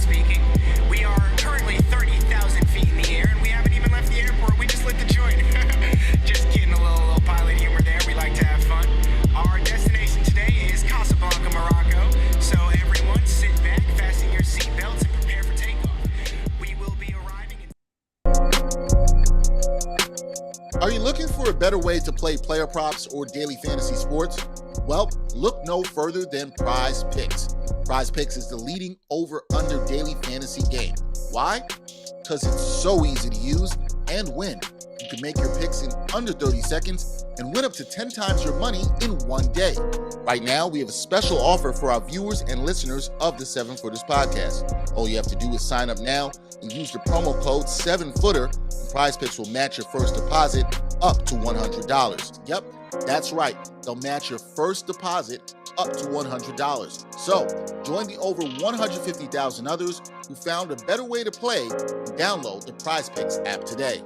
speaking. We are currently 30,000 feet in the air, and we haven't even left the airport. We just lit the joint. Just kidding, a little pilot humor there. We like to have fun. Our destination today is Casablanca, Morocco. So everyone, sit back, fasten your seatbelts, and prepare for takeoff. We will be arriving in... Are you looking for a better way to play player props or daily fantasy sports? Well, look no further than Prize Picks. Prize Picks is the leading over-under daily fantasy game. Why? Because it's so easy to use and win. You can make your picks in under 30 seconds and win up to 10 times your money in one day. Right now, we have a special offer for our viewers and listeners of the 7-Footers podcast. All you have to do is sign up now and use the promo code 7-Footer, and Prize Picks will match your first deposit up to $100. Yep, that's right. They'll match your first deposit up to $100. So, join the over 150,000 others who found a better way to play and download the Prize Picks app today.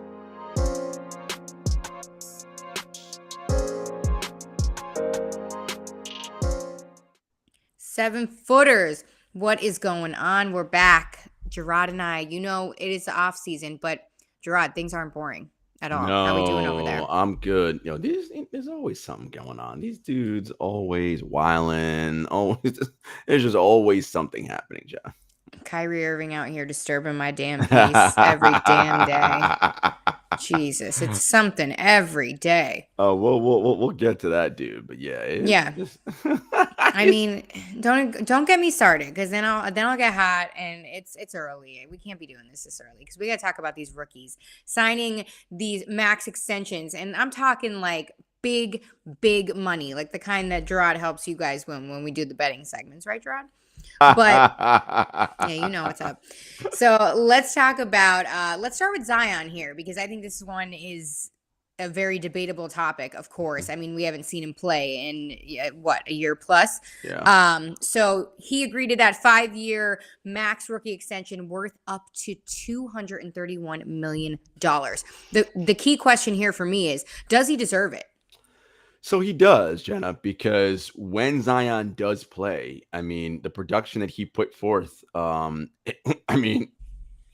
Seven footers. What is going on? We're back. Jarod and I, you know, it is the off season, but Jarod, things aren't boring at all. No, How we doing over there? I'm good. You know, there's always something going on. These dudes always wilding. Always, there's just always something happening, John. Kyrie Irving out here disturbing my damn peace every damn day. Jesus, it's something every day. Oh, we'll get to that, dude. But yeah, yeah. I mean, don't get me started, because then I'll get hot, and it's early. We can't be doing this early, because we got to talk about these rookies signing these max extensions, and I'm talking like big money, like the kind that Jarod helps you guys win when we do the betting segments, right, Jarod? But yeah, you know what's up. So let's talk about let's start with Zion here, because I think this one is a very debatable topic, of course. I mean, we haven't seen him play in a year plus. Yeah. So he agreed to that 5-year max rookie extension worth up to $231 million. The key question here for me is, does he deserve it? So he does, Jenna, because when Zion does play, I mean, the production that he put forth,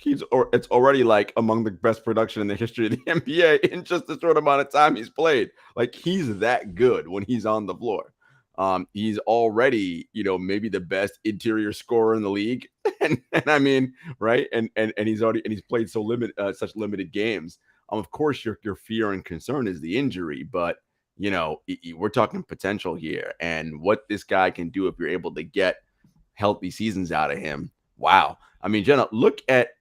it's already like among the best production in the history of the NBA in just the short amount of time he's played. Like, he's that good when he's on the floor. He's already, maybe the best interior scorer in the league. and I mean, right. And he's played such limited games. Of course, your fear and concern is the injury, but we're talking potential here, and what this guy can do if you're able to get healthy seasons out of him. Wow. I mean, Jenna,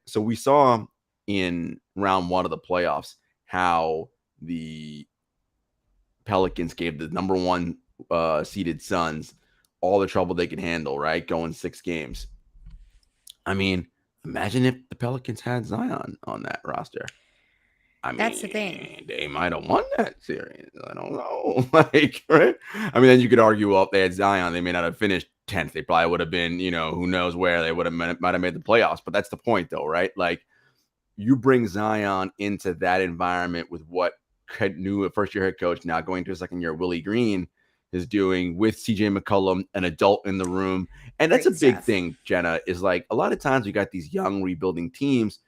so we saw in round 1 of the playoffs how the Pelicans gave the number 1 seeded Suns all the trouble they could handle, right? Going 6 games. I mean, imagine if the Pelicans had Zion on that roster. I mean, that's the thing. They might have won that series. I don't know. Right? I mean, then you could argue, well, if they had Zion, they may not have finished 10th. They probably would have might have made the playoffs. But that's the point, though, right? Like, you bring Zion into that environment with what a first-year head coach, now going to a second-year, Willie Green, is doing with CJ McCollum, an adult in the room. And that's a big thing, Jenna, is like a lot of times you got these young rebuilding teams.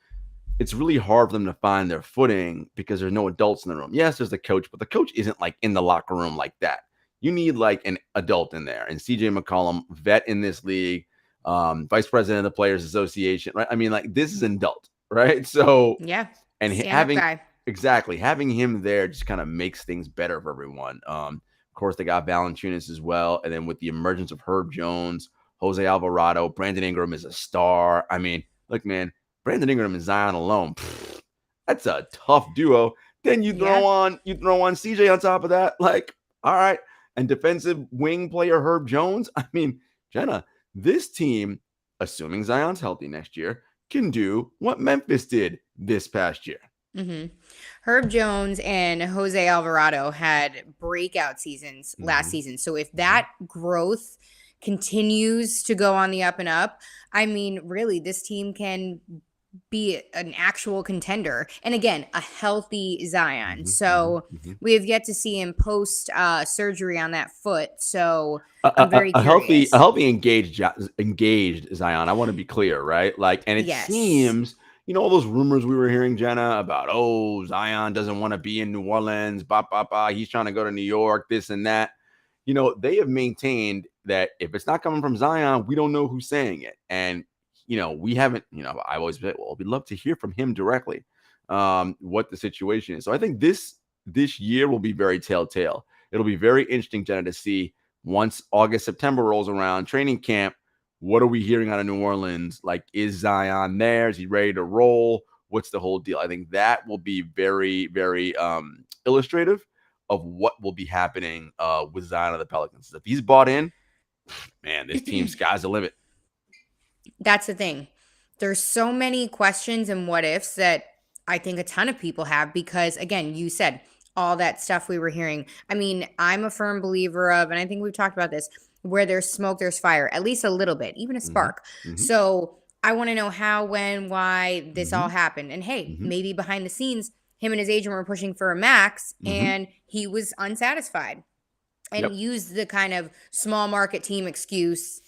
It's really hard for them to find their footing because there's no adults in the room. Yes, there's the coach, but the coach isn't like in the locker room like that. You need like an adult in there. And CJ McCollum, vet in this league, vice president of the Players Association, right? I mean, like, this is an adult, right? So yeah, and having him there just kind of makes things better for everyone. Of course, they got Valanciunas as well, and then with the emergence of Herb Jones, Jose Alvarado, Brandon Ingram is a star. I mean, look, man. Brandon Ingram and Zion alone, that's a tough duo. Then you throw on CJ on top of that. Like, all right. And defensive wing player Herb Jones. I mean, Jenna, this team, assuming Zion's healthy next year, can do what Memphis did this past year. Mm-hmm. Herb Jones and Jose Alvarado had breakout seasons last season. So if that growth continues to go on the up and up, I mean, really, this team can be an actual contender. And again, a healthy Zion. Mhm, So mhm, mhm. we have yet to see him post surgery on that foot. So A, I'm a, very a healthy, a curious. healthy engaged Zion. I want to be clear, right? Like, and it Yes. seems, all those rumors we were hearing, Jenna, about Zion doesn't want to be in New Orleans, he's trying to go to New York, this and that. They have maintained that if it's not coming from Zion, we don't know who's saying it, and we haven't. I've always been, well, we'd love to hear from him directly, what the situation is. So I think this year will be very telltale. It'll be very interesting, Jenna, to see once August, September rolls around, training camp, what are we hearing out of New Orleans? Like, is Zion there? Is he ready to roll? What's the whole deal? I think that will be very, very illustrative of what will be happening with Zion of the Pelicans. If he's bought in, man, this team, sky's the limit. That's the thing. There's so many questions and what ifs that I think a ton of people have because, again, you said all that stuff we were hearing. I mean, I'm a firm believer of, and I think we've talked about this, where there's smoke, there's fire, at least a little bit, even a spark. Mhm. So I want to know how, when, why this all Mhm. happened. And hey, Mhm. maybe behind the scenes, him and his agent were pushing for a max Mhm. and he was unsatisfied and Yep. used the kind of small market team excuse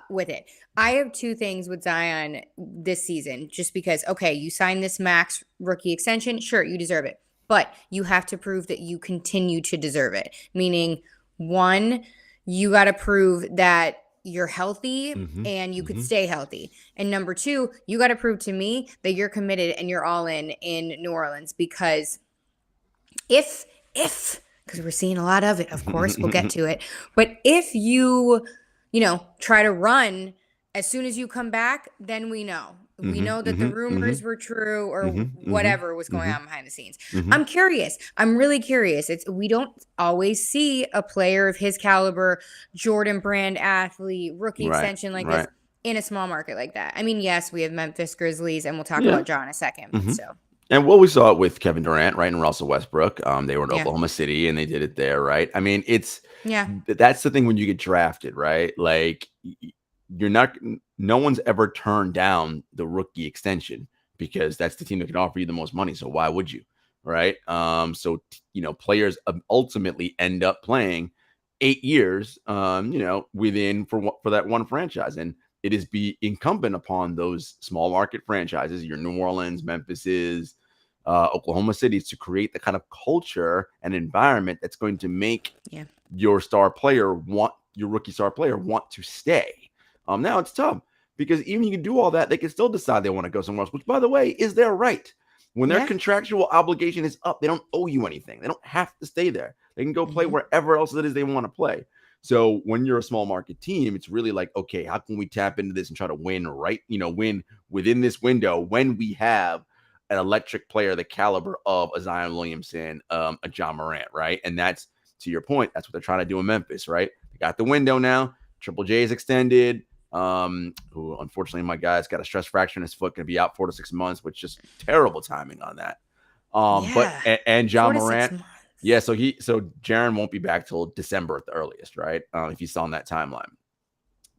with it. I have two things with Zion this season, just because, okay, you signed this max rookie extension. Sure, you deserve it. But you have to prove that you continue to deserve it. Meaning, one, you got to prove that you're healthy Mhm. and you could Mhm. stay healthy. And number two, you got to prove to me that you're committed and you're all in New Orleans, because if, because we're seeing a lot of it, of course, we'll get to it. But if you try to run as soon as you come back, then we know. We Mhm. know that the Mhm. rumors Mhm. were true or Mhm. Mhm. whatever was going Mhm. on behind the scenes. Mhm. I'm curious. I'm really curious. We don't always see a player of his caliber, Jordan brand athlete, rookie Right. extension like this Right. in a small market like that. I mean, yes, we have Memphis Grizzlies, and we'll talk Yeah. about Ja in a second. Mhm. So, And what we saw with Kevin Durant, right, and Russell Westbrook, they were in yeah. Oklahoma City and they did it there, right? I mean, Yeah. that's the thing when you get drafted, right? Like, you're not, no one's ever turned down the rookie extension because that's the team that can offer you the most money. So why would you, right? So players ultimately end up playing 8 years, within for that one franchise, and it is be incumbent upon those small market franchises, your New Orleans, Memphis's, Oklahoma Cities, to create the kind of culture and environment that's going to make Yeah. your rookie star player want to stay. Now it's tough because even you can do all that, they can still decide they want to go somewhere else, which, by the way, is their right. When their Yeah. contractual obligation is up, they don't owe you anything. They don't have to stay there. They can go play wherever else it is they want to play. So when you're a small market team, it's really like, okay, how can we tap into this and try to win win within this window when we have an electric player the caliber of a Zion Williamson, a Ja Morant, right? And that's, to your point, that's what they're trying to do in Memphis, right? They got the window now. Triple J is extended. Who unfortunately, my guy's got a stress fracture in his foot, going to be out 4 to 6 months, which just terrible timing on that. But Yeah. and Ja 4 to 6 Morant, months. yeah. So Jaren won't be back till December at the earliest, right? If he's on that timeline.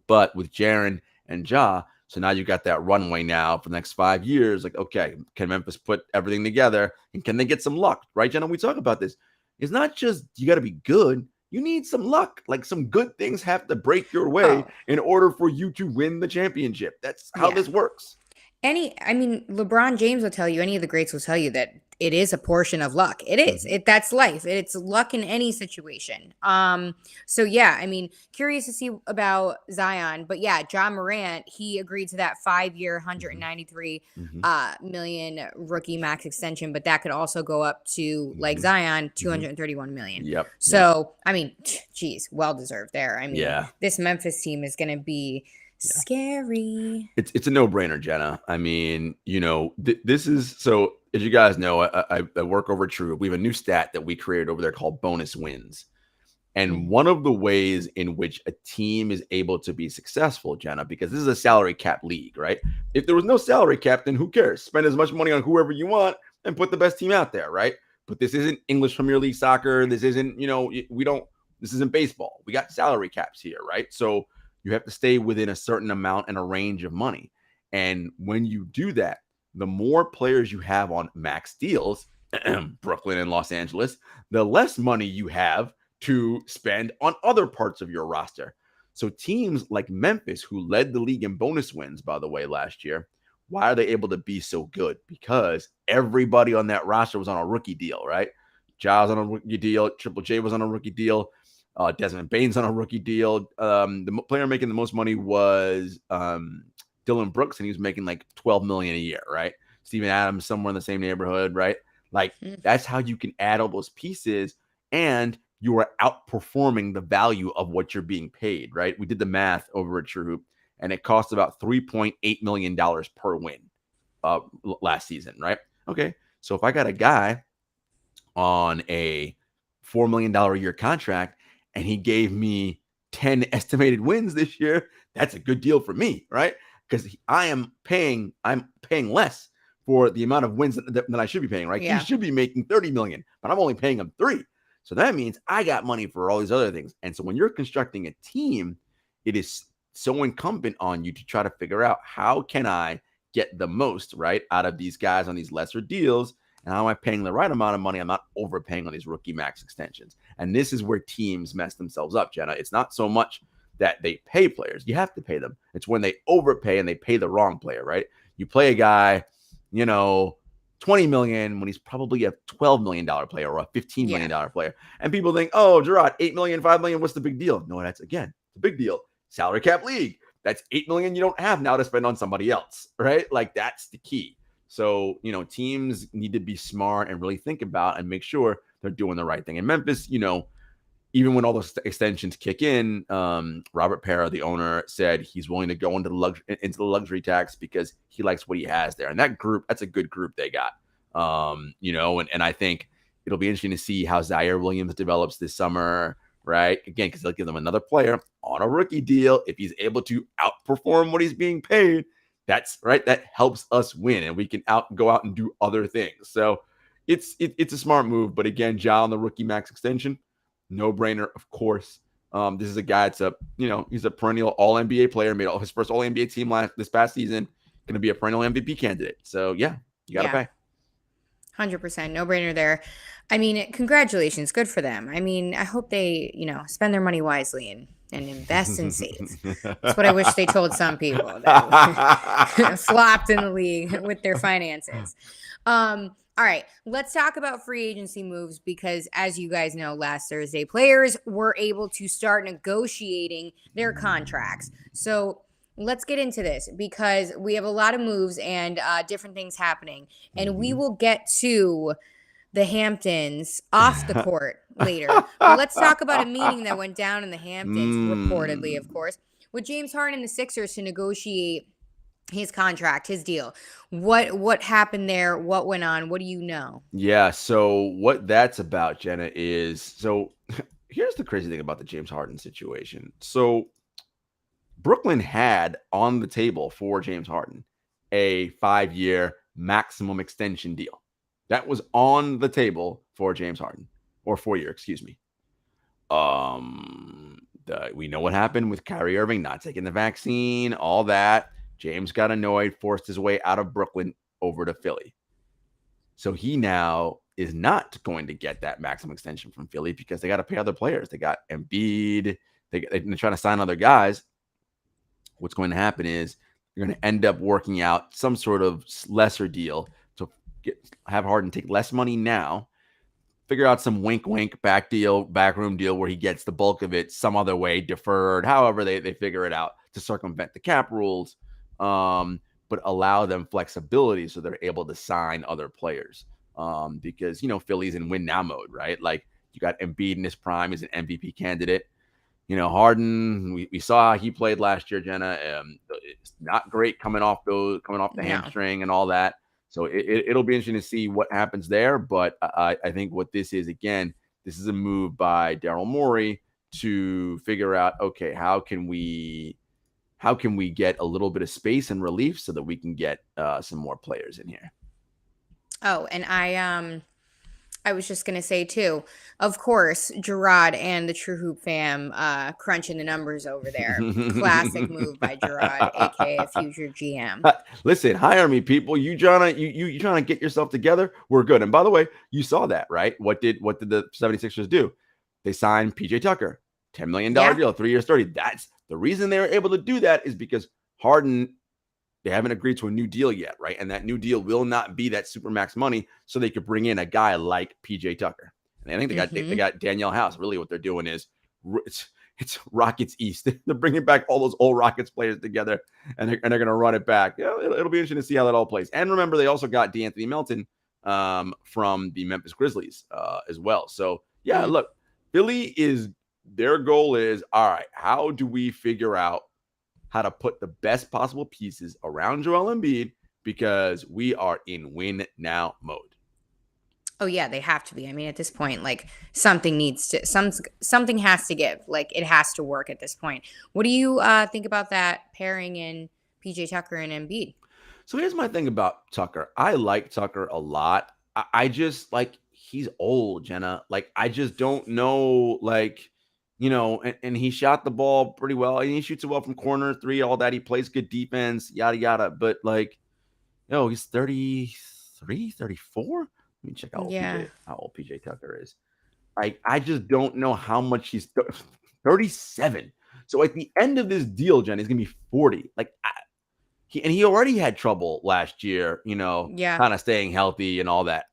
But with Jaren and Ja, so now you got that runway now for the next 5 years. Like, okay, can Memphis put everything together and can they get some luck, right, Jenna? We talk about this. It's not just you got to be good. You need some luck. Like, some good things have to break your way Oh, in order for you to win the championship. That's how yeah. this works. LeBron James will tell you, any of the greats will tell you that it is a portion of luck. It is. That's life. It's luck in any situation. So yeah, curious to see about Zion, but yeah, Ja Morant, he agreed to that 5-year, 193 million rookie max extension, but that could also go up to, like Zion, 231 million. Yep. So, geez, well deserved there. Yeah. This Memphis team is going to be scary. It's a no-brainer, Jenna. This is, so as you guys know, I work over at True. We have a new stat that we created over there called bonus wins. And one of the ways in which a team is able to be successful, Jenna, because this is a salary cap league, right? If there was no salary cap, then who cares? Spend as much money on whoever you want and put the best team out there, right? But this isn't English Premier League soccer. This isn't, this isn't baseball. We got salary caps here, right? So you have to stay within a certain amount and a range of money. And when you do that, the more players you have on max deals, Brooklyn and Los Angeles, the less money you have to spend on other parts of your roster. So teams like Memphis, who led the league in bonus wins, by the way, last year, why are they able to be so good? Because everybody on that roster was on a rookie deal, right? Giles on a rookie deal. Triple J was on a rookie deal. Desmond Bane's on a rookie deal. The player making the most money was Dylan Brooks, and he was making like $12 million a year, right? Steven Adams somewhere in the same neighborhood, right? Like that's how you can add all those pieces, and you are outperforming the value of what you're being paid, right? We did the math over at True Hoop, and it cost about $3.8 million per win last season, right? Okay, so if I got a guy on a $4 million a year contract and he gave me 10 estimated wins this year, that's a good deal for me, right? Because I'm paying less for the amount of wins that I should be paying, right? Yeah. He should be making 30 million, but I'm only paying him 3. So that means I got money for all these other things. And so when you're constructing a team, it is so incumbent on you to try to figure out how can I get the most, right, out of these guys on these lesser deals, and how am I paying the right amount of money? I'm not overpaying on these rookie max extensions. And this is where teams mess themselves up, Jenna. It's not so much that they pay players. You have to pay them. It's when they overpay and they pay the wrong player, right? You play a guy, $20 million when he's probably a $12 million player or a $15 million player. And people think, oh, Jarod, $8 million, $5 million, what's the big deal? No, that's, again, the big deal. Salary cap league. That's $8 million you don't have now to spend on somebody else, right? Like, that's the key. So, teams need to be smart and really think about and make sure they're doing the right thing. In Memphis, even when all those extensions kick in, Robert Parra, the owner, said he's willing to go into the luxury tax because he likes what he has there. And that's a good group they got. And I think it'll be interesting to see how Zaire Williams develops this summer, right? Again, because they'll give them another player on a rookie deal. If he's able to outperform what he's being paid, that's right. That helps us win, and we can go out and do other things. So it's a smart move. But again, Ja on the rookie max extension, no brainer, of course. This is a guy he's a perennial All NBA player, made his first All NBA team this past season, going to be a perennial MVP candidate. So yeah, you got to pay. 100%, no brainer there. I mean, congratulations, good for them. I mean, I hope they, spend their money wisely and invest and save. That's what I wish they told some people that flopped in the league with their finances. All right, let's talk about free agency moves because, as you guys know, last Thursday, players were able to start negotiating their contracts. So let's get into this because we have a lot of moves and different things happening. And we will get to the Hamptons off the court later. But let's talk about a meeting that went down in the Hamptons, reportedly, of course, with James Harden and the Sixers to negotiate his contract, his deal. What happened there? What went on? What do you know? Yeah, so what that's about, Jenna, is here's the crazy thing about the James Harden situation. So Brooklyn had on the table for James Harden a 5-year maximum extension deal. That was on the table for James Harden, or 4-year, excuse me. We know what happened with Kyrie Irving not taking the vaccine, all that. James got annoyed, forced his way out of Brooklyn over to Philly. So he now is not going to get that maximum extension from Philly because they got to pay other players. They got Embiid. They're trying to sign other guys. What's going to happen is you're going to end up working out some sort of lesser deal to have Harden take less money now, figure out some wink backroom deal where he gets the bulk of it some other way, deferred, however they figure it out to circumvent the cap rules, but allow them flexibility so they're able to sign other players. Because, Philly's in win now mode, right? Like you got Embiid in his prime as an MVP candidate. Harden, we saw how he played last year, Jenna. It's not great coming off the hamstring and all that. So it'll be interesting to see what happens there. But I think what this is, again, this is a move by Daryl Morey to figure out, okay, how can we get a little bit of space and relief so that we can get some more players in here. Oh, and I was just gonna say too, of course, Jarod and the True Hoop fam crunching the numbers over there. Classic move by Jarod, aka future GM. Listen, hire me, people. You trying to get yourself together? We're good. And by the way, you saw that, right? What did the 76ers do? They signed PJ Tucker, $10 million Yeah. deal, 3 years, 30. That's the reason they were able to do that, is because Harden, they haven't agreed to a new deal yet, right? And that new deal will not be that supermax money, so they could bring in a guy like PJ Tucker. And I think they got Danielle House. Really, what they're doing is it's Rockets East. They're bringing back all those old Rockets players together, and they're going to run it back. It'll be interesting to see how that all plays. And remember, they also got DeAnthony Melton from the Memphis Grizzlies as well. So yeah, look, Philly their goal is, all right, how do we figure out how to put the best possible pieces around Joel Embiid, because we are in win now mode. Oh yeah, they have to be. I mean, at this point, like something has to give. Like it has to work at this point. What do you think about that pairing in PJ Tucker and Embiid? So here's my thing about Tucker. I like Tucker a lot. I just like, he's old, Jenna. Like, I just don't know, like, and he shot the ball pretty well. And he shoots it well from corner three, all that. He plays good defense, yada, yada. But like, he's 33, 34. Let me check how old PJ Tucker is. I just don't know how much he's 37. So at the end of this deal, Jen, he's going to be 40. Like, he already had trouble last year, kind of staying healthy and all that.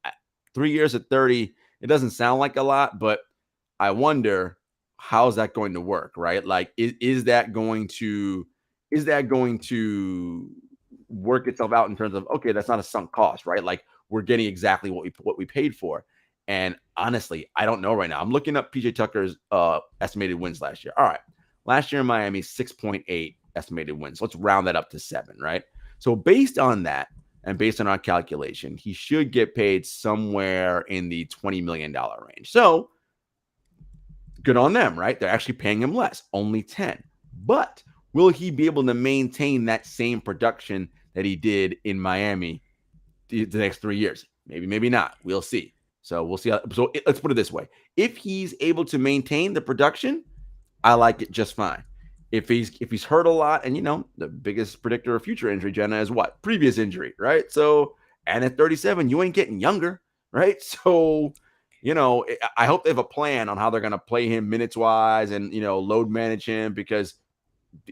3 years at 30, it doesn't sound like a lot, but I wonder, how's that going to work, right? Like, is that going to work itself out in terms of, okay, that's not a sunk cost, right? Like, we're getting exactly what we paid for. And honestly, I don't know right now. I'm looking up PJ Tucker's estimated wins last year. All right, last year in Miami, 6.8 estimated wins. Let's round that up to 7, right? So based on that, and based on our calculation, he should get paid somewhere in the $20 million range. So good on them, right? They're actually paying him less, only 10. But will he be able to maintain that same production that he did in Miami the next 3 years? Maybe, maybe not. We'll see. So we'll see. Let's put it this way. If he's able to maintain the production, I like it just fine. If he's hurt a lot, and the biggest predictor of future injury, Jenna, is what? Previous injury, right? So, and at 37, you ain't getting younger, right? So, I hope they have a plan on how they're going to play him minutes wise and, load manage him, because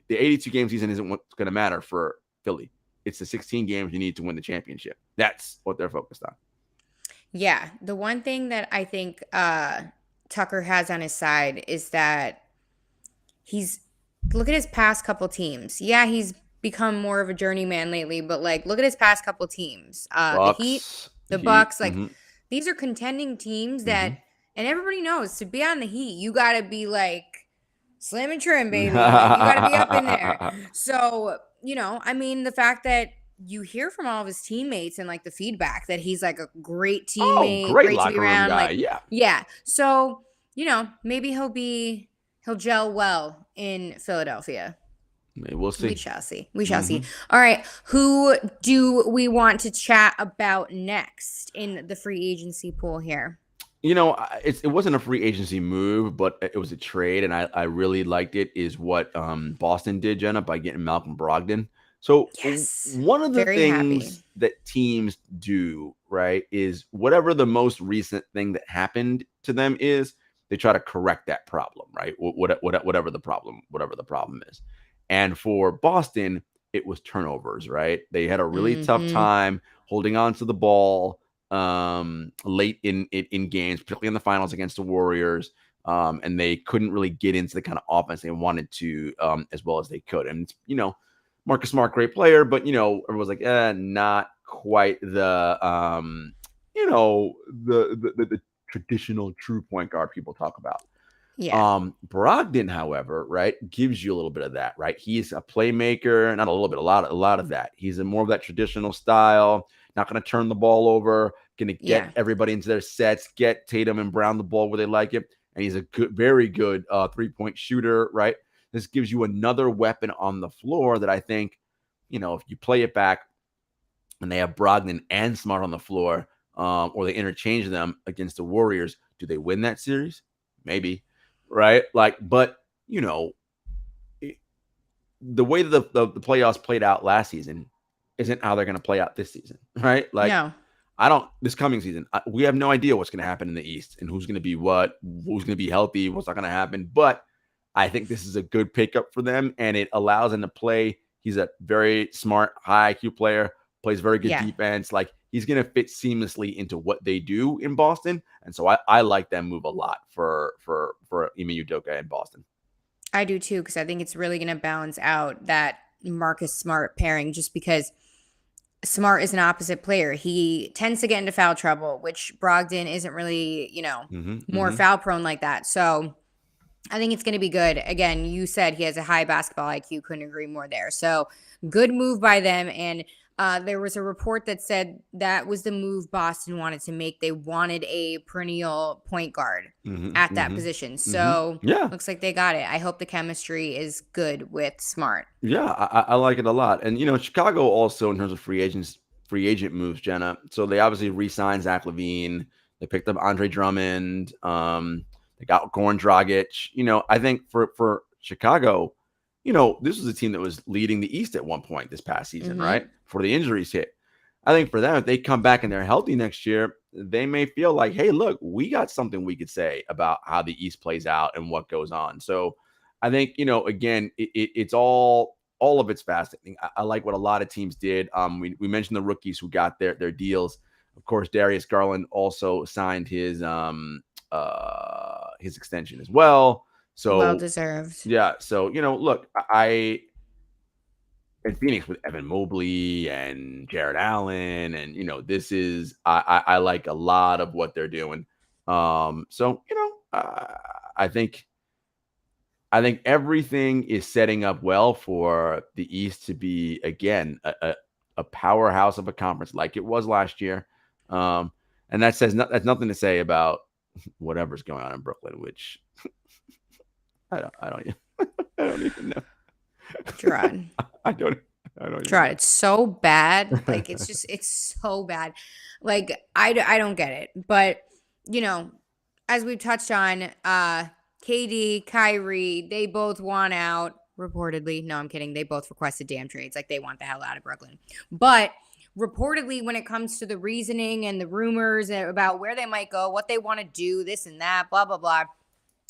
the 82 game season isn't what's going to matter for Philly. It's the 16 games you need to win the championship. That's what they're focused on. Yeah. The one thing that I think Tucker has on his side is that look at his past couple teams. Yeah, he's become more of a journeyman lately, but like, look at his past couple teams. Bucks, the Heat, the Bucks, like these are contending teams that, and everybody knows, to be on the Heat, you got to be like slim and trim, baby. Like, you got to be up in there. So, I mean, the fact that you hear from all of his teammates and like the feedback that he's like a great teammate, great to be around. Guy. Like, yeah. Yeah. So, maybe he'll gel well in Philadelphia. Maybe we'll see. We shall see. We shall see. All right. Who do we want to chat about next in the free agency pool here? It wasn't a free agency move, but it was a trade, and I really liked it, is what Boston did, Jenna, by getting Malcolm Brogdon. So one of the things that teams do, right, is whatever the most recent thing that happened to them is, they try to correct that problem, right? Whatever the problem is. And for Boston, it was turnovers, right? They had a really tough time holding on to the ball late in games, particularly in the finals against the Warriors. And they couldn't really get into the kind of offense they wanted to as well as they could. And, Marcus Smart, great player, but, everyone's like, not quite the traditional true point guard people talk about. Yeah. Brogdon, however, right, gives you a little bit of that, right? He's a playmaker, not a little bit, a lot of that. He's more of that traditional style, not going to turn the ball over, going to get everybody into their sets, get Tatum and Brown the ball where they like it. And he's a very good 3-point shooter, right? This gives you another weapon on the floor that I think, if you play it back and they have Brogdon and Smart on the floor, or they interchange them against the Warriors. Do they win that series? Maybe, right? Like, but the way that the playoffs played out last season isn't how they're going to play out this season, right? Like, No. this coming season, we have no idea what's going to happen in the East and who's going to be who's going to be healthy, what's not going to happen. But I think this is a good pickup for them, and it allows him to play. He's a very smart, high IQ player, plays very good defense. Like, he's going to fit seamlessly into what they do in Boston. And so I like that move a lot for Ime Udoka in Boston. I do too, because I think it's really going to balance out that Marcus Smart pairing, just because Smart is an opposite player. He tends to get into foul trouble, which Brogdon isn't really, more foul prone like that. So I think it's going to be good. Again, you said he has a high basketball IQ. Couldn't agree more there. So good move by them. And there was a report that said that was the move Boston wanted to make. They wanted a perennial point guard at that position. So looks like they got it. I hope the chemistry is good with Smart. Yeah, I like it a lot. And, Chicago also, in terms of free agent moves, Jenna. So they obviously re-signed Zach LaVine. They picked up Andre Drummond. They got Goran Dragic. I think for Chicago, this was a team that was leading the East at one point this past season, right? Before the injuries hit. I think for them, if they come back and they're healthy next year, they may feel like, hey, look, we got something we could say about how the East plays out and what goes on. So I think, again, it's all of it's fascinating. I like what a lot of teams did. We mentioned the rookies who got their deals. Of course, Darius Garland also signed his extension as well. So well deserved. Yeah. So, look, in Phoenix with Evan Mobley and Jarrett Allen, and this is I like a lot of what they're doing. So I think everything is setting up well for the East to be, again, a powerhouse of a conference like it was last year. And that's nothing to say about whatever's going on in Brooklyn, which I don't even know. Jarod. I don't Jarod, it's so bad. Like, it's so bad. Like, I don't get it. But, as we've touched on, KD, Kyrie, they both want out, reportedly. No, I'm kidding. They both requested damn trades. Like, they want the hell out of Brooklyn. But reportedly, when it comes to the reasoning and the rumors about where they might go, what they want to do, this and that, blah, blah, blah.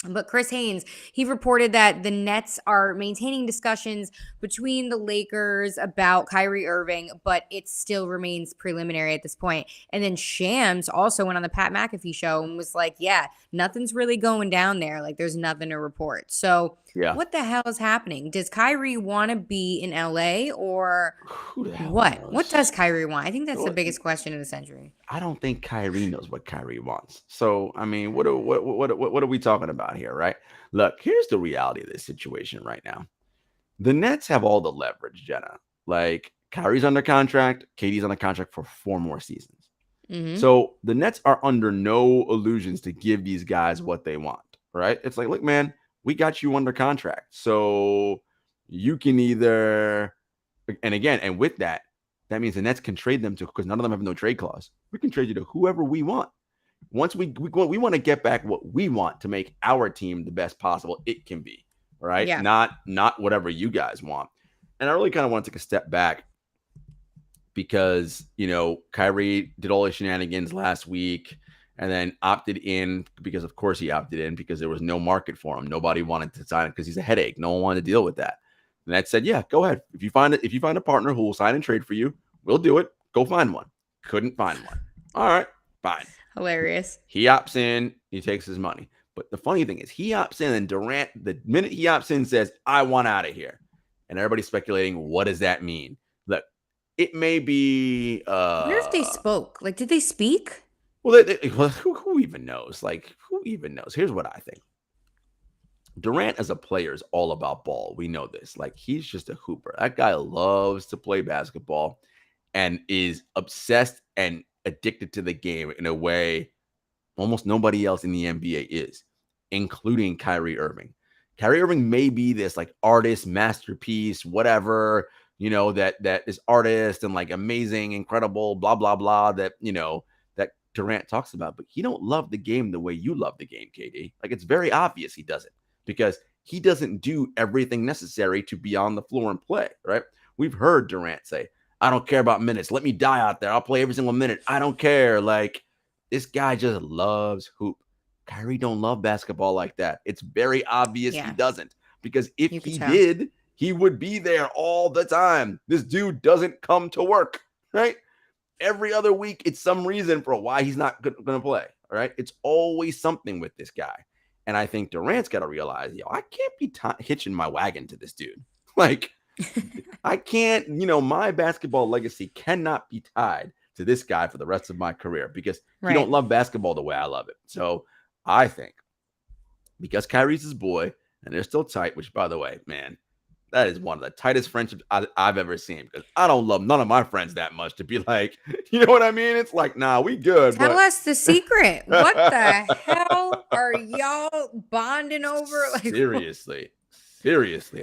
But Chris Haynes, he reported that the Nets are maintaining discussions between the Lakers about Kyrie Irving, but it still remains preliminary at this point. And then Shams also went on the Pat McAfee show and was like, yeah, nothing's really going down there. Like, there's nothing to report. So what the hell is happening? Does Kyrie want to be in LA, or what? Knows? What does Kyrie want? I think that's the biggest question of the century. I don't think Kyrie knows what Kyrie wants. So, I mean, what are we talking about here, right? Look, here's the reality of this situation right now. The Nets have all the leverage, Jenna. Like, Kyrie's under contract, KD's under contract for 4 more seasons. So the Nets are under no illusions to give these guys what they want, right? It's like, look, man, we got you under contract. So you can either, and with that means the Nets can trade them to, because none of them have no trade clause. We can trade you to whoever we want. Once we want to get back what we want to make our team the best possible it can be, right? Yeah. Not whatever you guys want. And I really kind of want to take a step back because, Kyrie did all his shenanigans last week and then opted in because, of course, he opted in because there was no market for him. Nobody wanted to sign it because he's a headache. No one wanted to deal with that. And that said, yeah, go ahead. If you find a partner who will sign and trade for you, we'll do it. Go find one. Couldn't find one. All right, fine. Hilarious. He opts in. He takes his money. But the funny thing is, he opts in, and Durant, the minute he opts in, says, "I want out of here," and everybody's speculating, what does that mean? Look, it may be. I wonder if they spoke. Like, did they speak? Well, who even knows? Like, who even knows? Here's what I think. Durant as a player is all about ball. We know this. Like, he's just a hooper. That guy loves to play basketball and is obsessed and addicted to the game in a way almost nobody else in the NBA is, including Kyrie Irving. Kyrie Irving may be this like artist, masterpiece, whatever, that is artist and like amazing, incredible, blah, blah, blah, that Durant talks about, but he don't love the game the way you love the game, KD. Like, it's very obvious he doesn't, because he doesn't do everything necessary to be on the floor and play, right? We've heard Durant say, I don't care about minutes. Let me die out there. I'll play every single minute. I don't care. Like, this guy just loves hoop. Kyrie don't love basketball like that. It's very obvious he doesn't, because if he did, he would be there all the time. This dude doesn't come to work, right? Every other week, it's some reason for why he's not going to play, all right? It's always something with this guy. And I think Durant's got to realize, I can't be hitching my wagon to this dude. Like, I can't, my basketball legacy cannot be tied to this guy for the rest of my career, because he don't love basketball the way I love it. So I think because Kyrie's his boy and they're still tight, which, by the way, man, that is one of the tightest friendships I've ever seen, because I don't love none of my friends that much to be like, you know what I mean? It's like, nah, we good. Tell us the secret. What the hell are y'all bonding over? Like, seriously.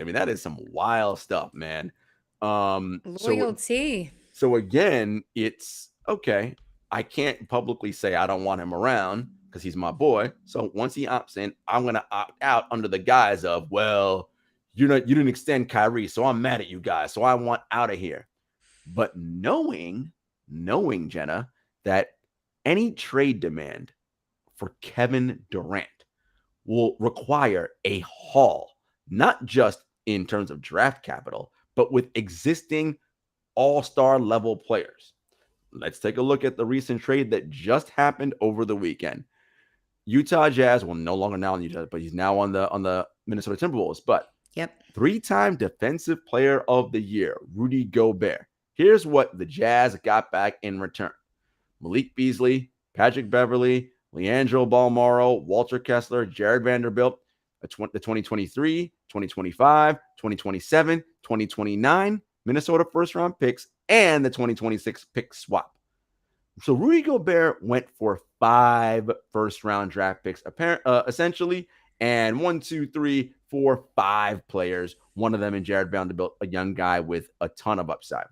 I mean, that is some wild stuff, man. Loyalty. So again, it's okay. I can't publicly say I don't want him around because he's my boy. So once he opts in, I'm going to opt out under the guise of, well, you didn't extend Kyrie, so I'm mad at you guys. So I want out of here. But knowing, Jenna, that any trade demand for Kevin Durant will require a haul, not just in terms of draft capital, but with existing all-star level players. Let's take a look at the recent trade that just happened over the weekend. Utah Jazz, well, no longer now in Utah, but he's now on the Minnesota Timberwolves. But three-time Defensive Player of the Year, Rudy Gobert. Here's what the Jazz got back in return: Malik Beasley, Patrick Beverley, Leandro Balmaro, Walter Kessler, Jared Vanderbilt, the 2023, 2025, 2027, 2029 Minnesota first-round picks, and the 2026 pick swap. So Rudy Gobert went for 5 first-round draft picks, essentially, and 5 players, one of them in Jared Vanderbilt, a young guy with a ton of upside.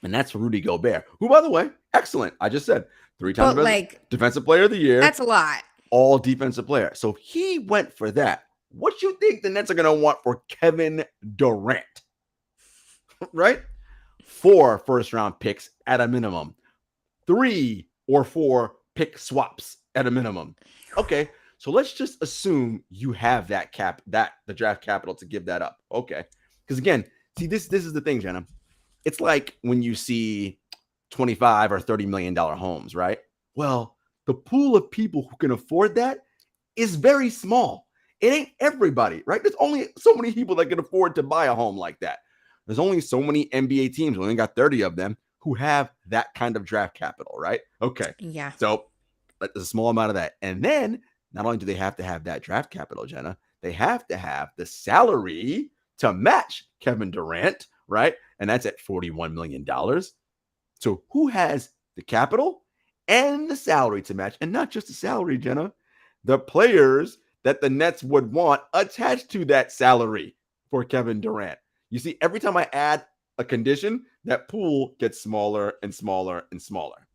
And that's Rudy Gobert, who, by the way, excellent. I just said 3-time Defensive Player of the Year. That's a lot. All defensive player. So he went for that. What you think the Nets are going to want for Kevin Durant? Right? 4 first-round picks at a minimum. 3 or 4 pick swaps at a minimum. Okay, so let's just assume you have the draft capital to give that up. Okay, because again, see, this is the thing, Jenna. It's like when you see $25 or $30 million homes, right? Well, the pool of people who can afford that is very small. It ain't everybody, right? There's only so many people that can afford to buy a home like that. There's only so many NBA teams, we only got 30 of them, who have that kind of draft capital, right? Okay. Yeah. So there's a small amount of that. And then not only do they have to have that draft capital, Jenna, they have to have the salary to match Kevin Durant, right? And that's at $41 million. So who has the capital and the salary to match? And not just the salary, Jenna, the players that the Nets would want attached to that salary for Kevin Durant. You see, every time I add a condition, that pool gets smaller and smaller and smaller.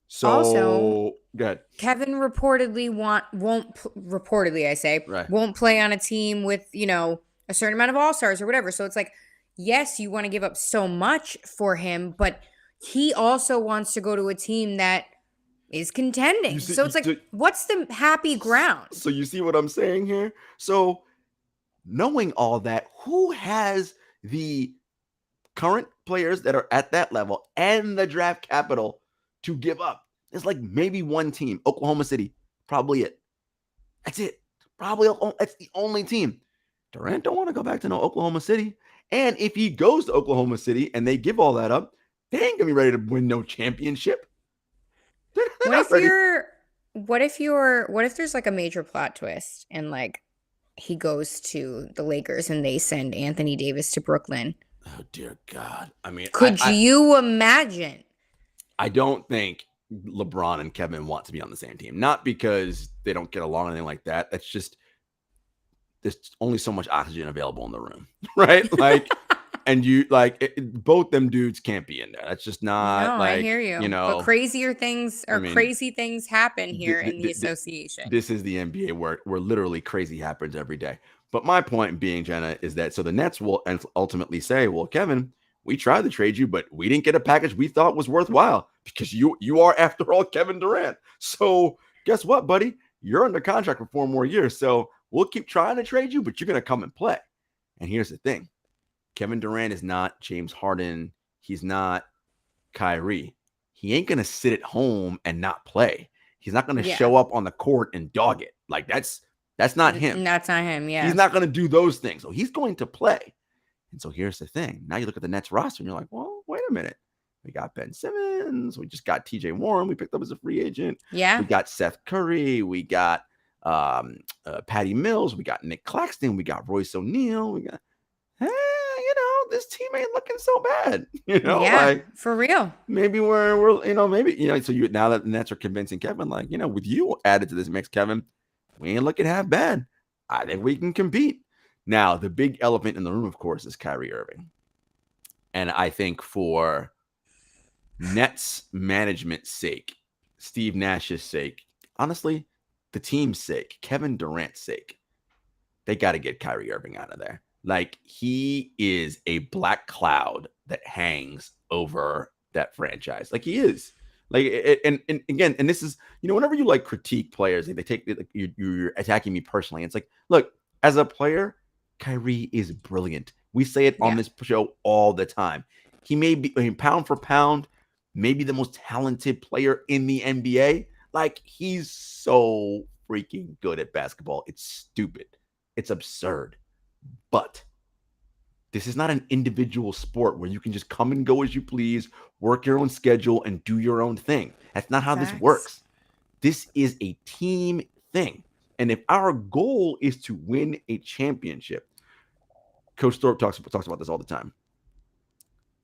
So, also, go ahead. Kevin reportedly won't play on a team with, a certain amount of all-stars or whatever. So it's like, yes, you want to give up so much for him, but he also wants to go to a team that is contending. So it's like, what's the happy ground? So you see what I'm saying here? So knowing all that, who has the current players that are at that level and the draft capital to give up? It's like maybe one team, Oklahoma City, probably it. That's it. That's the only team. Durant don't want to go back to no Oklahoma City. And if he goes to Oklahoma City and they give all that up, they ain't gonna be ready to win no championship. What if there's like a major plot twist and like he goes to the Lakers and they send Anthony Davis to Brooklyn? Oh dear God. I mean, could you imagine? I don't think LeBron and Kevin want to be on the same team. Not because they don't get along or anything like that. That's just there's only so much oxygen available in the room, right? Like And you like both them dudes can't be in there. That's just not No, like, I hear you. you But know, crazier things I or mean, crazy things happen here in the association. this is the NBA where literally crazy happens every day. But my point being, Jenna, is that so the Nets will ultimately say, well, Kevin, we tried to trade you, but we didn't get a package we thought was worthwhile because you are, after all, Kevin Durant. So guess what, buddy? You're under contract for 4 more years. So we'll keep trying to trade you, but you're going to come and play. And here's the thing. Kevin Durant is not James Harden. He's not Kyrie. He ain't going to sit at home and not play. He's not going to show up on the court and dog it. Like that's not him. That's not him. Yeah. He's not going to do those things. So he's going to play. And so here's the thing. Now you look at the Nets roster and you're like, well, wait a minute. We got Ben Simmons. We just got TJ Warren. We picked up as a free agent. Yeah. We got Seth Curry. We got Patty Mills. We got Nick Claxton. We got Royce O'Neal. We got, this team ain't looking so bad. Like, for real. Maybe we're so now that the Nets are convincing Kevin, like, with you added to this mix, Kevin, we ain't looking half bad. I think we can compete. Now, the big elephant in the room, of course, is Kyrie Irving. And I think for Nets management's sake, Steve Nash's sake, honestly, the team's sake, Kevin Durant's sake, they got to get Kyrie Irving out of there. Like, he is a black cloud that hangs over that franchise. Like, he is. Like, and again, and this is, whenever you like critique players, they take like, you're attacking me personally. It's like, look, as a player, Kyrie is brilliant. We say it on this show all the time. He may be, pound for pound, maybe the most talented player in the NBA. Like, he's so freaking good at basketball. It's stupid. It's absurd. But this is not an individual sport where you can just come and go as you please, work your own schedule, and do your own thing. That's not how this works. This is a team thing. And if our goal is to win a championship, Coach Thorpe talks about this all the time.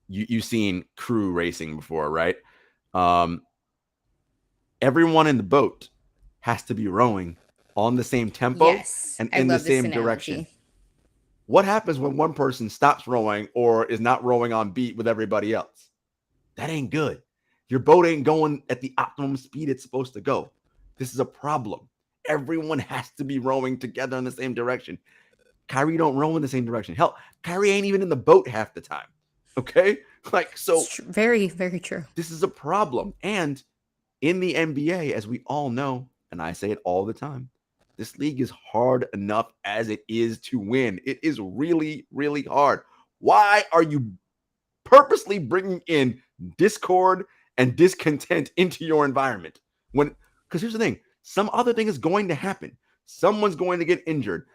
You've seen crew racing before, right? Everyone in the boat has to be rowing on the same tempo and in the same direction. What happens when one person stops rowing or is not rowing on beat with everybody else? That ain't good. Your boat ain't going at the optimum speed it's supposed to go. This is a problem. Everyone has to be rowing together in the same direction. Kyrie don't row in the same direction. Hell, Kyrie ain't even in the boat half the time. Okay? Like, so very, very true. This is a problem. And in the NBA, as we all know, and I say it all the time, this league is hard enough as it is to win. It is really, really hard. Why are you purposely bringing in discord and discontent into your environment? Because here's the thing. Some other thing is going to happen. Someone's going to get injured.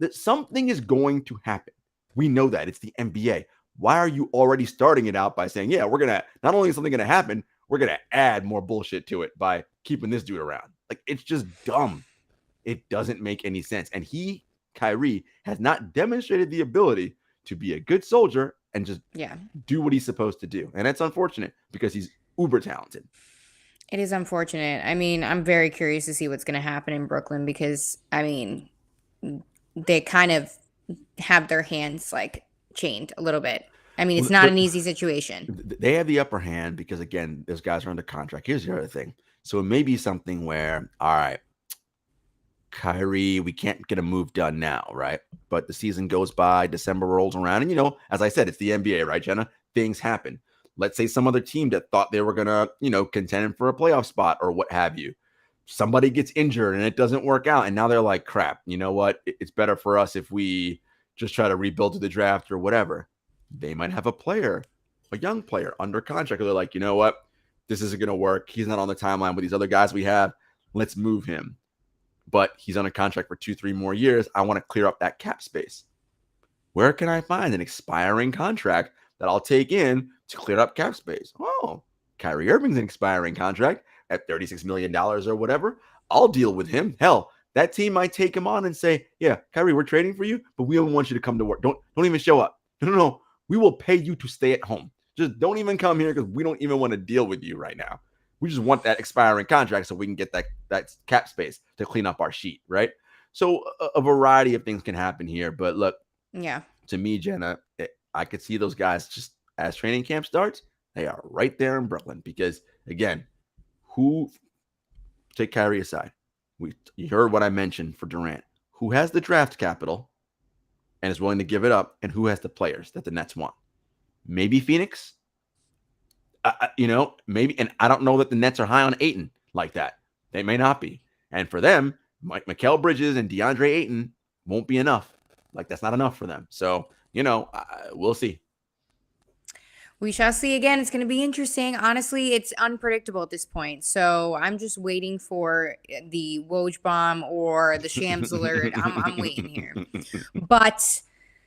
Something is going to happen. We know that. It's the NBA. Why are you already starting it out by saying, yeah, we're going to, not only is something going to happen, we're going to add more bullshit to it by keeping this dude around. Like, it's just dumb. It doesn't make any sense. And Kyrie, has not demonstrated the ability to be a good soldier and just do what he's supposed to do. And that's unfortunate because he's uber talented. It is unfortunate. I mean, I'm very curious to see what's going to happen in Brooklyn because, I mean, they kind of have their hands like chained a little bit. I mean, it's not an easy situation. They have the upper hand because, again, those guys are under contract. Here's the other thing. So it may be something where, all right, Kyrie, we can't get a move done now, right? But the season goes by, December rolls around, and, as I said, it's the NBA, right, Jenna? Things happen. Let's say some other team that thought they were going to, contend for a playoff spot or what have you. Somebody gets injured and it doesn't work out. And now they're like, crap, you know what? It's better for us if we just try to rebuild to the draft or whatever. They might have a young player under contract. They're like, you know what? This isn't going to work. He's not on the timeline with these other guys we have. Let's move him. But he's on a contract for 2-3 more years. I want to clear up that cap space. Where can I find an expiring contract that I'll take in to clear up cap space? Oh, Kyrie Irving's an expiring contract at $36 million or whatever. I'll deal with him. Hell, that team might take him on and say, yeah, Kyrie, we're trading for you, but we don't want you to come to work. Don't even show up. No. We will pay you to stay at home. Just don't even come here because we don't even want to deal with you right now. We just want that expiring contract so we can get that cap space to clean up our sheet, right? So a variety of things can happen here. But look, yeah, to me, Jenna, I could see those guys just as training camp starts, they are right there in Brooklyn because, again, who take Kyrie aside? You heard what I mentioned for Durant. Who has the draft capital and is willing to give it up, and who has the players that the Nets want? Maybe Phoenix. Maybe, and I don't know that the Nets are high on Ayton like that. They may not be. And for them, Mikal Bridges and DeAndre Ayton won't be enough. Like, that's not enough for them. So, we'll see. We shall see. Again, it's going to be interesting. Honestly, it's unpredictable at this point. So I'm just waiting for the Woj bomb or the Shams alert. I'm waiting here. But,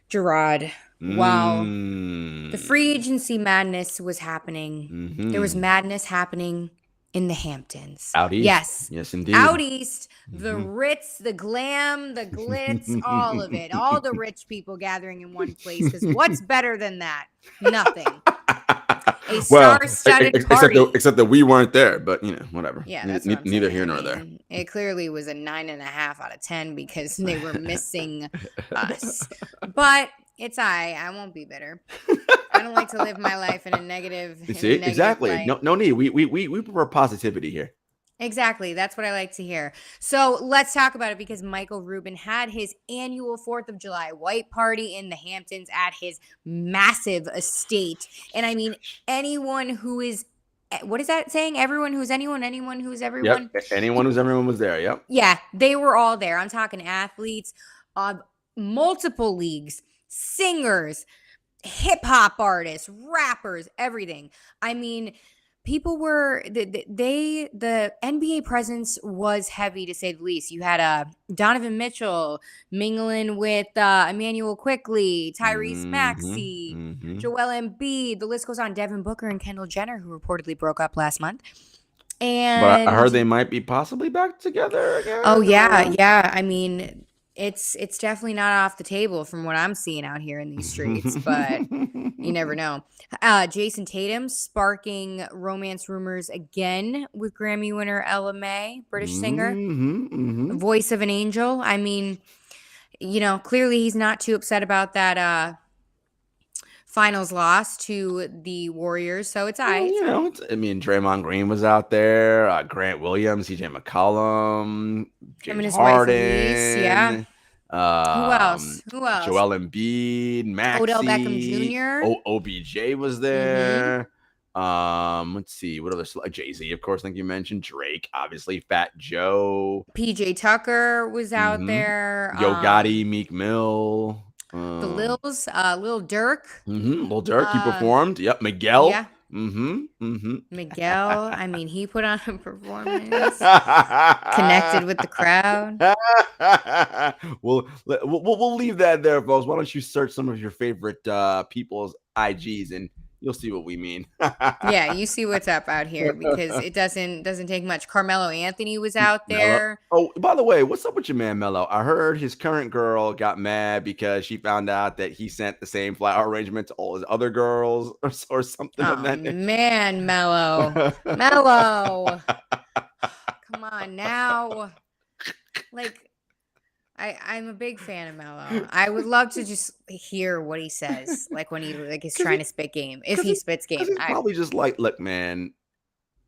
Jarod, while the free agency madness was happening, there was madness happening in the Hamptons. Out east? Yes, indeed. Out east, the Ritz, the glam, the glitz, all of it. All the rich people gathering in one place. Because what's better than that? Nothing. A star-studded party. Except that we weren't there, but whatever. Yeah, that's neither here nor there. It clearly was a 9.5 out of 10 because they were missing us. But it's I won't be bitter. I don't like to live my life in a negative. Exactly. Light. No need. We prefer positivity here. Exactly. That's what I like to hear. So let's talk about it because Michael Rubin had his annual 4th of July white party in the Hamptons at his massive estate. And I mean, anyone who is, what is that saying? Everyone who's anyone who's everyone? Yep. Anyone who's everyone was there. Yep. Yeah, they were all there. I'm talking athletes of multiple leagues, singers, hip hop artists, rappers, everything. I mean, people were the NBA presence was heavy to say the least. You had Donovan Mitchell mingling with Emmanuel Quickly, Tyrese Maxey, Joel Embiid. The list goes on. Devin Booker and Kendall Jenner, who reportedly broke up last month. And but I heard they might be possibly back together again. Oh yeah. I mean, it's definitely not off the table from what I'm seeing out here in these streets, but you never know. Jason Tatum sparking romance rumors again with Grammy winner Ella Mai, British singer, voice of an angel. I mean, clearly he's not too upset about that finals loss to the Warriors, so it's I mean, Draymond Green was out there, Grant Williams, CJ McCollum, James Harden, Who else? Joel Embiid, Maxey, Odell Beckham Jr. OBJ was there. Let's see what other Jay-Z, of course, like you mentioned, Drake, obviously, Fat Joe, PJ Tucker was out there. Yo Gotti, Meek Mill. The Lils, Lil Durk. Lil Durk, he performed. Yep, Miguel. Yeah. Miguel, I mean, he put on a performance. Connected with the crowd. We'll leave that there, folks. Why don't you search some of your favorite people's IGs and you'll see what we mean. Yeah, you see what's up out here because it doesn't take much. Carmelo Anthony was out there. Oh, by the way, what's up with your man Melo? I heard his current girl got mad because she found out that he sent the same flower arrangement to all his other girls or something. Oh, of that man, Melo. Melo. Come on now. Like, I'm a big fan of Melo. I would love to just hear what he says, like when he is trying to spit game. If he spits game, he's probably just like, look, man,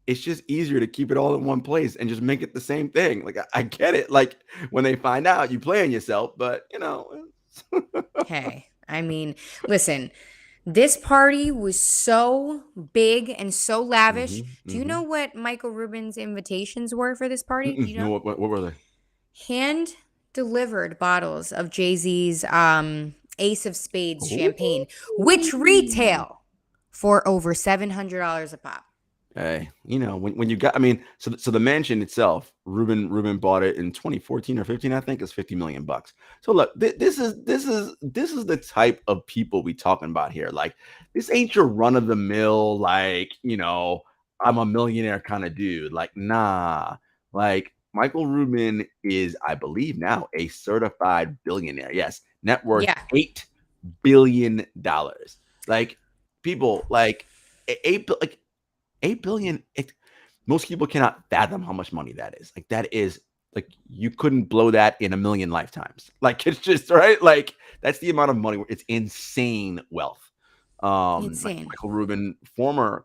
it's just easier to keep it all in one place and just make it the same thing. Like I get it. Like when they find out, you playing yourself, but Hey, I mean, listen. This party was so big and so lavish. Do you know what Michael Rubin's invitations were for this party? Do you know what were they? Hand-delivered bottles of Jay-Z's Ace of Spades champagne, which retail for over $700 a pop. Hey, when you got, I mean, so the mansion itself, Rubin bought it in 2014 or 15, I think, it's $50 million. So look, this is the type of people we talking about here. Like, this ain't your run of the mill, like, I'm a millionaire kind of dude. Like, nah, like Michael Rubin is, I believe now, a certified billionaire. Yes, net worth $8 billion. Like, people like $8 billion. Most people cannot fathom how much money that is. Like, that is, like, you couldn't blow that in a million lifetimes. Like, it's just right. Like, that's the amount of money. It's insane wealth. Insane. Michael Rubin, former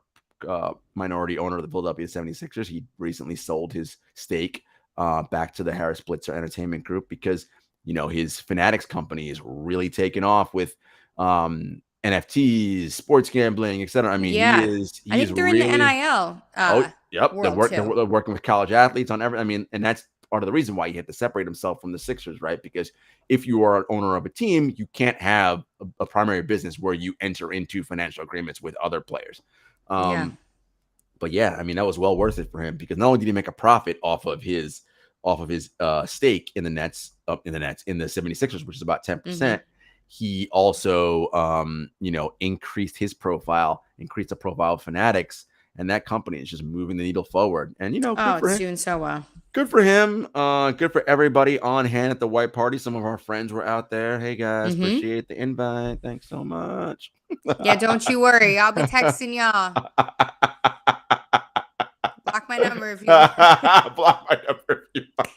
minority owner of the Philadelphia 76ers, he recently sold his stake back to the Harris Blitzer Entertainment Group because, his Fanatics company is really taking off with NFTs, sports gambling, etc. I mean, Yeah. I he is think they're in really. the NIL Yep. world They're working with college athletes on and that's part of the reason why he had to separate himself from the Sixers, right? Because if you are an owner of a team, you can't have a primary business where you enter into financial agreements with other players. Yeah. But yeah, I mean, that was well worth it for him because not only did he make a profit off of his stake in the in the 76ers, which is about 10%, he also, increased his profile, increased the profile of Fanatics, and that company is just moving the needle forward. And, good for it's him. doing so well. Good for him. Good for everybody on hand at the white party. Some of our friends were out there. Hey guys, appreciate the invite. Thanks so much. Yeah, don't you worry. I'll be texting y'all. Block my number if you want. Block my number if you want.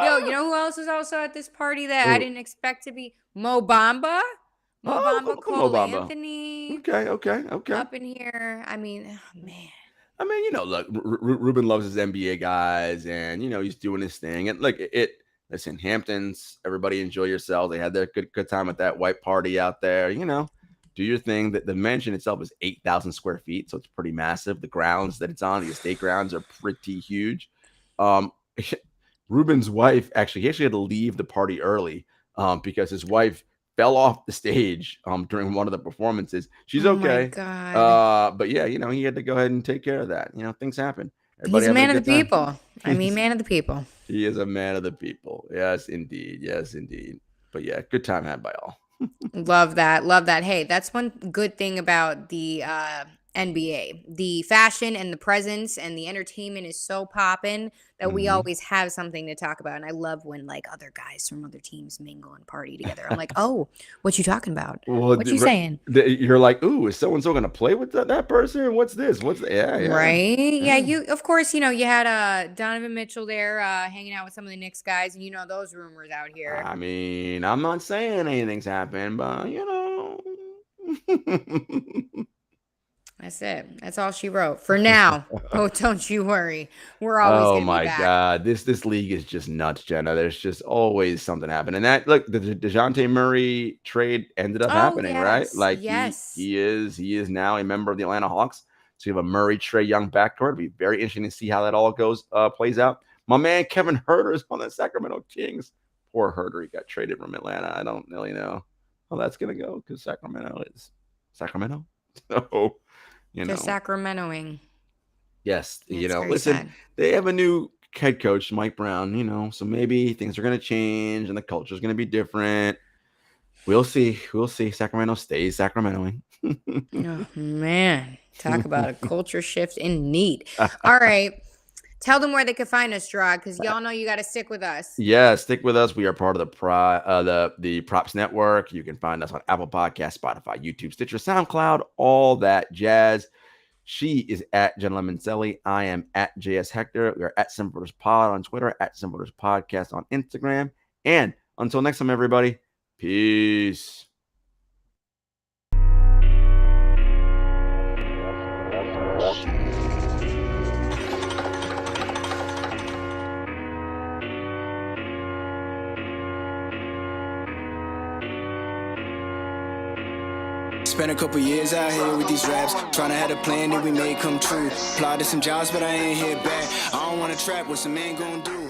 Yo, you know who else was also at this party that I didn't expect to be? Mo Bamba. Cole Anthony. Okay. Up in here. I mean, man. I mean, look, Rubin loves his NBA guys, and he's doing his thing. And look, listen, Hamptons, everybody enjoy yourselves. They had their good time at that white party out there. Do your thing. The mansion itself is 8,000 square feet, so it's pretty massive. The grounds that it's on, the estate grounds, are pretty huge. Rubin's wife he actually had to leave the party early because his wife fell off the stage during one of the performances. She's okay. My God. But yeah, he had to go ahead and take care of that. Things happen. He's a man of the people. I mean, man of the people. He is a man of the people. Yes, indeed. Yes, indeed. But yeah, good time had by all. Love that. Hey, that's one good thing about the NBA. The fashion and the presence and the entertainment is so poppin' that we always have something to talk about. And I love when other guys from other teams mingle and party together. I'm like, oh, what you talking about? Well, what you saying? You're like, ooh, is so-and-so going to play with that person? What's this? Yeah. Right? Yeah, you, of course, you had Donovan Mitchell there hanging out with some of the Knicks guys. And those rumors out here. I mean, I'm not saying anything's happened, but, That's it. That's all she wrote for now. Oh, don't you worry. We're always going to be back. Oh my God, this league is just nuts, Jenna. There's just always something happening. And that the DeJounte Murray trade ended up happening, right? Like he is now a member of the Atlanta Hawks. So you have a Murray, Trae Young backcourt. It'll be very interesting to see how that all plays out. My man Kevin Huerter is on the Sacramento Kings. Poor Huerter, he got traded from Atlanta. I don't really know how that's gonna go because Sacramento is Sacramento. So. Just Sacramentoing. Yes. Listen, sad. They have a new head coach, Mike Brown, so maybe things are going to change and the culture is going to be different. We'll see. Sacramento stays Sacramentoing. Oh, man. Talk about a culture shift in need. All right. Tell them where they could find us, Jarod, because y'all know you got to stick with us. Yeah, stick with us. We are part of the Props Network. You can find us on Apple Podcasts, Spotify, YouTube, Stitcher, SoundCloud, all that jazz. She is at Jenna Lemoncelli. I am at JS Hector. We are at Simplers Pod on Twitter, at Simplers Podcast on Instagram. And until next time, everybody, peace. Spent a couple years out here with these raps, trying to have a plan that we made come true. Applied to some jobs, but I ain't hit back. I don't want to trap. What's a man gonna do?